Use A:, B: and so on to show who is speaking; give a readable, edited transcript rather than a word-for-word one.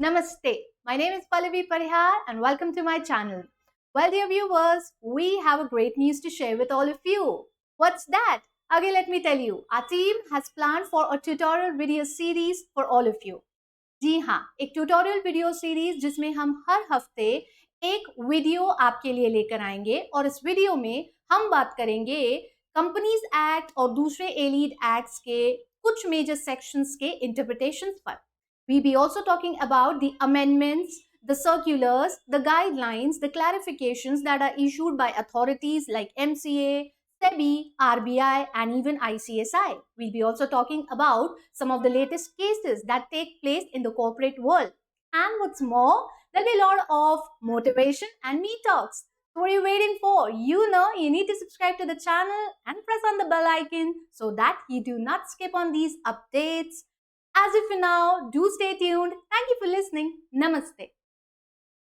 A: Namaste. My name is Pallavi Parihar and welcome to my channel. Well, dear viewers, we have a great news to share with all of you. What's that? Okay, let me tell you. Our team has planned for a tutorial video series for all of you. जी हाँ, एक tutorial video series जिसमें हम हर हफ्ते एक video आपके लिए लेकर आएंगे और इस वीडियो में हम बात करेंगे कंपनीज एक्ट और दूसरे एलीड एक्ट्स के कुछ मेजर सेक्शंस के इंटरप्रिटेशंस पर. We be also talking about the amendments, the circulars, the guidelines, the clarifications that are issued by authorities like MCA, SEBI, RBI, and even ICSI. We'll be also talking about some of the latest cases that take place in the corporate world. And what's more, there'll be a lot of motivation and me talks. So what are you waiting for? You know you need to subscribe to the channel and press on the bell icon so that you do not skip on these updates. As if for now, do stay tuned. Thank you for listening. Namaste.